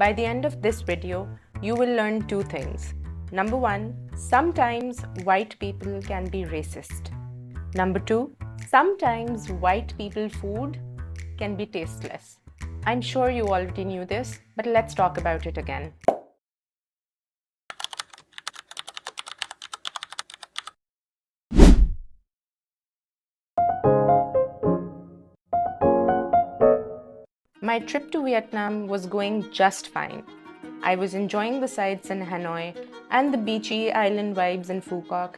By the end of this video, you will learn two things. Number one, sometimes white people can be racist. Number two, sometimes white people food can be tasteless. I'm sure you already knew this, but let's talk about it again. My trip to Vietnam was going just fine. I was enjoying the sights in Hanoi and the beachy island vibes in Phu Quoc,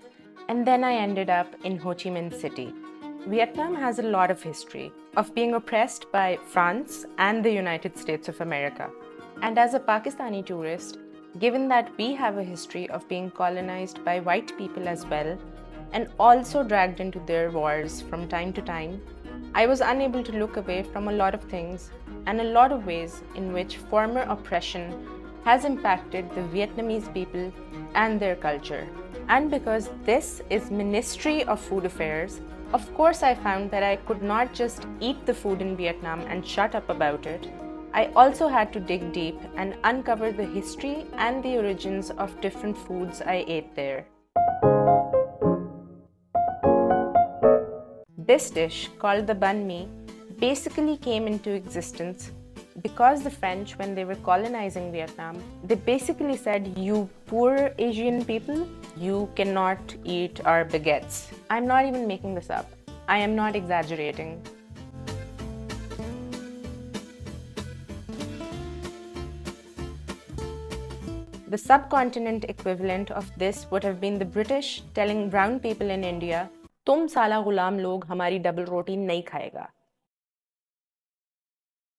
and then I ended up in Ho Chi Minh City. Vietnam has a lot of history of being oppressed by France and the United States of America. And as a Pakistani tourist, given that we have a history of being colonized by white people as well, and also dragged into their wars from time to time, I was unable to look away from a lot of things and a lot of ways in which former oppression has impacted the Vietnamese people and their culture. And because this is Ministry of Food Affairs, of course I found that I could not just eat the food in Vietnam and shut up about it. I also had to dig deep and uncover the history and the origins of different foods I ate there. This dish, called the Banh Mi, basically came into existence because the French, when they were colonizing Vietnam, they basically said, "You poor Asian people, you cannot eat our baguettes." I'm not even making this up. I am not exaggerating. The subcontinent equivalent of this would have been the British telling brown people in India, "तुम साला गुलाम लोग हमारी double रोटी नहीं खाएगा."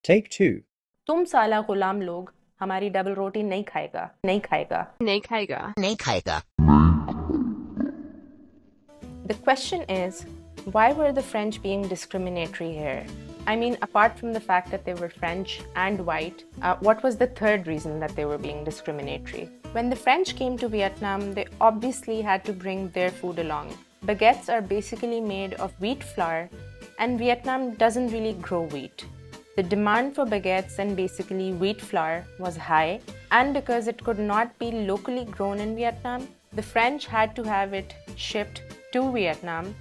Take 2. तुम साला गुलाम लोग हमारी डबल रोटी नहीं खाएगा, नहीं खाएगा, नहीं खाएगा, नहीं खाएगा. The question is, why were the French being discriminatory here? I mean, apart from the fact that they were French and white, what was the third reason that they were being discriminatory? When the French came to Vietnam, they obviously had to bring their food along. Baguettes are basically made of wheat flour, and Vietnam doesn't really grow wheat. The demand for baguettes and basically wheat flour was high, and because it could not be locally grown in Vietnam, the French had to have it shipped to Vietnam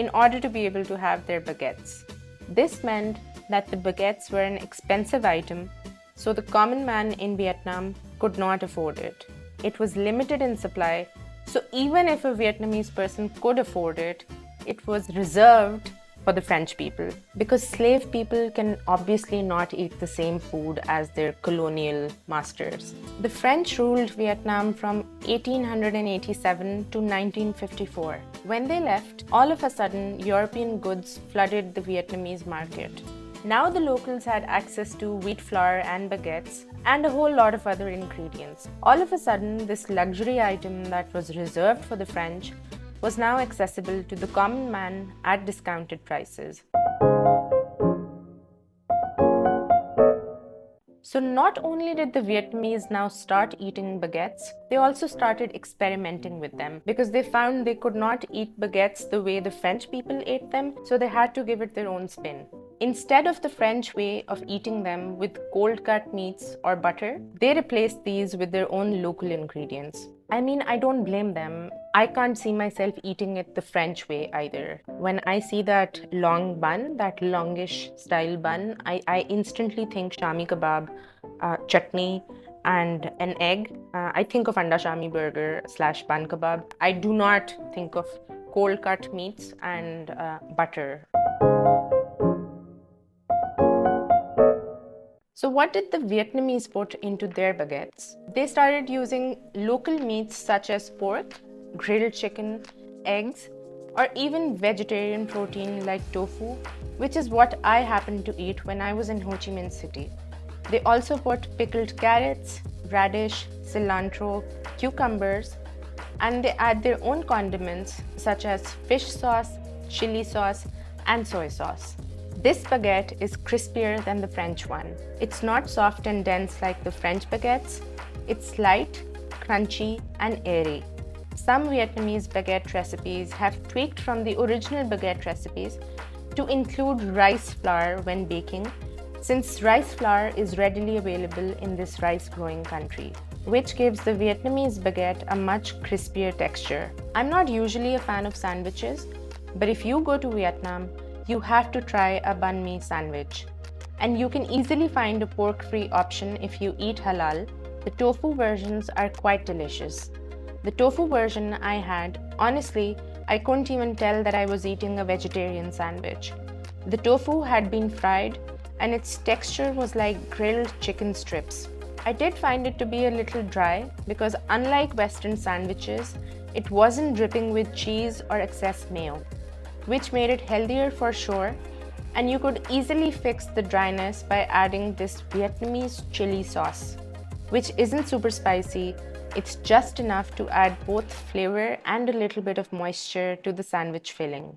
in order to be able to have their baguettes. This meant that the baguettes were an expensive item, so the common man in Vietnam could not afford it. It was limited in supply, so even if a Vietnamese person could afford it, it was reserved for the French people, because slave people can obviously not eat the same food as their colonial masters. The French ruled Vietnam from 1887 to 1954. When they left, all of a sudden, European goods flooded the Vietnamese market. Now the locals had access to wheat flour and baguettes and a whole lot of other ingredients. All of a sudden, this luxury item that was reserved for the French was now accessible to the common man at discounted prices. So not only did the Vietnamese now start eating baguettes, they also started experimenting with them because they found they could not eat baguettes the way the French people ate them, so they had to give it their own spin. Instead of the French way of eating them with cold-cut meats or butter, they replaced these with their own local ingredients. I mean, I don't blame them. I can't see myself eating it the French way either. When I see that long bun, that longish style bun, I instantly think shami kebab, chutney, and an egg. I think of anda shami burger / bun kebab. I do not think of cold-cut meats and butter. So what did the Vietnamese put into their baguettes? They started using local meats such as pork, grilled chicken, eggs, or even vegetarian protein like tofu, which is what I happened to eat when I was in Ho Chi Minh City. They also put pickled carrots, radish, cilantro, cucumbers, and they add their own condiments such as fish sauce, chili sauce, and soy sauce. This baguette is crispier than the French one. It's not soft and dense like the French baguettes. It's light, crunchy, and airy. Some Vietnamese baguette recipes have tweaked from the original baguette recipes to include rice flour when baking, since rice flour is readily available in this rice-growing country, which gives the Vietnamese baguette a much crispier texture. I'm not usually a fan of sandwiches, but if you go to Vietnam, you have to try a banh mi sandwich. And you can easily find a pork-free option if you eat halal. The tofu versions are quite delicious. The tofu version I had, honestly, I couldn't even tell that I was eating a vegetarian sandwich. The tofu had been fried and its texture was like grilled chicken strips. I did find it to be a little dry because unlike Western sandwiches, it wasn't dripping with cheese or excess mayo, which made it healthier for sure, and you could easily fix the dryness by adding this Vietnamese chili sauce, which isn't super spicy. It's just enough to add both flavor and a little bit of moisture to the sandwich filling.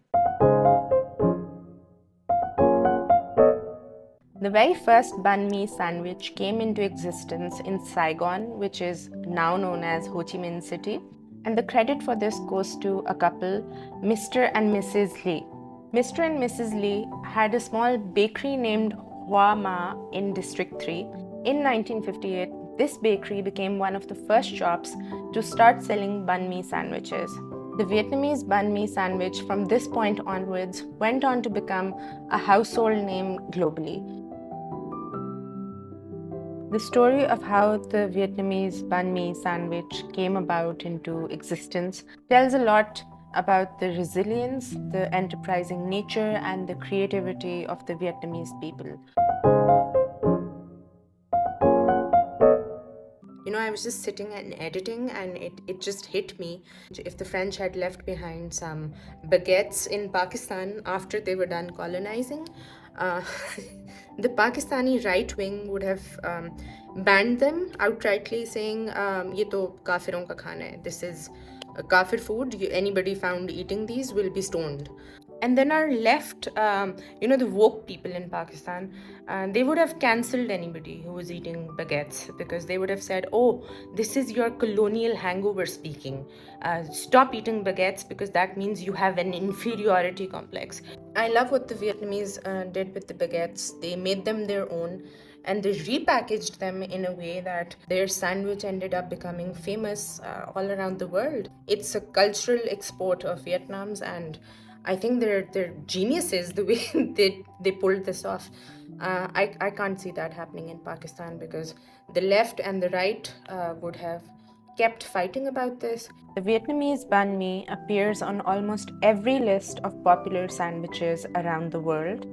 The very first banh mi sandwich came into existence in Saigon, which is now known as Ho Chi Minh City, and the credit for this goes to a couple, Mr. and Mrs. Lee. Mr. and Mrs. Lee had a small bakery named Hoa Ma in District 3. In 1958, this bakery became one of the first shops to start selling banh mi sandwiches. The Vietnamese banh mi sandwich from this point onwards went on to become a household name globally. The story of how the Vietnamese banh mi sandwich came about into existence tells a lot about the resilience, the enterprising nature, and the creativity of the Vietnamese people. You know, I was just sitting and editing and it just hit me. If the French had left behind some baguettes in Pakistan after they were done colonizing, the Pakistani right wing would have banned them outrightly, saying, "Ye to kafiron ka khana hai. This is kafir food. Anybody found eating these will be stoned." And then our left, the woke people in Pakistan, they would have cancelled anybody who was eating baguettes because they would have said, "Oh, this is your colonial hangover speaking. Stop eating baguettes because that means you have an inferiority complex." I love what the Vietnamese did with the baguettes. They made them their own and they repackaged them in a way that their sandwich ended up becoming famous all around the world. It's a cultural export of Vietnam's, and I think they're geniuses the way they pulled this off. I can't see that happening in Pakistan because the left and the right would have kept fighting about this. The Vietnamese banh mi appears on almost every list of popular sandwiches around the world.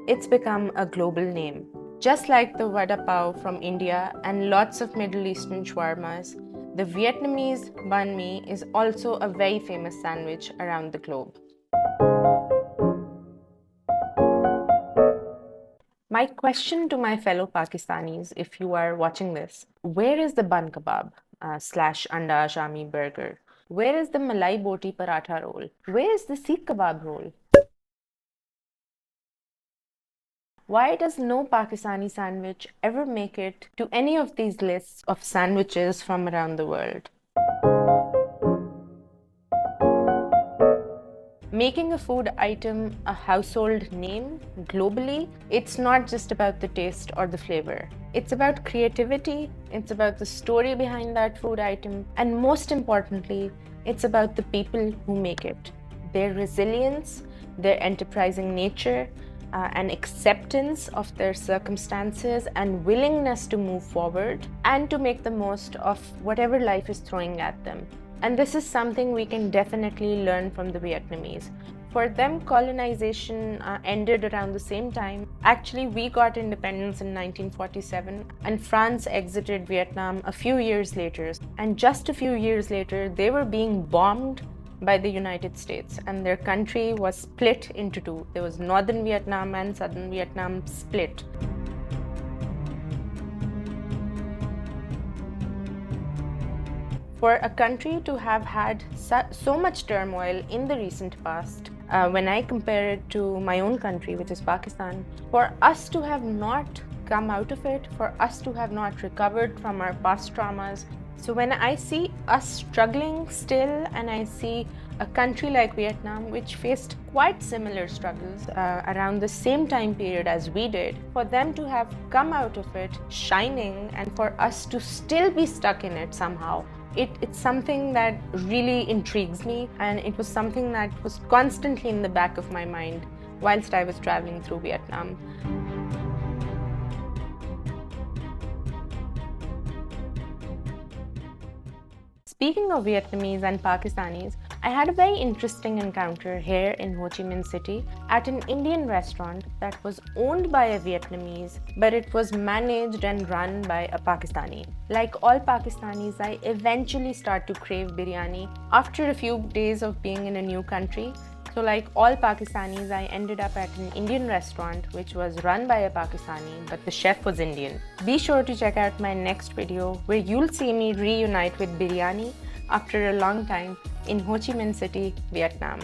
It's become a global name. Just like the vada pav from India and lots of Middle Eastern shawarmas, the Vietnamese banh mi is also a very famous sandwich around the globe. My question to my fellow Pakistanis, if you are watching this, where is the bun kebab slash anda shami burger? Where is the malai boti paratha roll? Where is the seekh kebab roll? Why does no Pakistani sandwich ever make it to any of these lists of sandwiches from around the world? Making a food item a household name globally, it's not just about the taste or the flavor. It's about creativity, it's about the story behind that food item, and most importantly, it's about the people who make it. Their resilience, their enterprising nature, and acceptance of their circumstances and willingness to move forward and to make the most of whatever life is throwing at them. And this is something we can definitely learn from the Vietnamese. For them, colonization ended around the same time. Actually, we got independence in 1947 and France exited Vietnam a few years later. And just a few years later, they were being bombed by the United States and their country was split into two. There was Northern Vietnam and Southern Vietnam split. For a country to have had so much turmoil in the recent past, when I compare it to my own country, which is Pakistan, for us to have not come out of it, for us to have not recovered from our past traumas, So when I see us struggling still, and I see a country like Vietnam, which faced quite similar struggles around the same time period as we did, for them to have come out of it shining and for us to still be stuck in it somehow, it's something that really intrigues me, and it was something that was constantly in the back of my mind whilst I was traveling through Vietnam. Speaking of Vietnamese and Pakistanis, I had a very interesting encounter here in Ho Chi Minh City at an Indian restaurant that was owned by a Vietnamese, but it was managed and run by a Pakistani. Like all Pakistanis, I eventually start to crave biryani after a few days of being in a new country. So like all Pakistanis, I ended up at an Indian restaurant which was run by a Pakistani, but the chef was Indian. Be sure to check out my next video where you'll see me reunite with biryani after a long time in Ho Chi Minh City, Vietnam.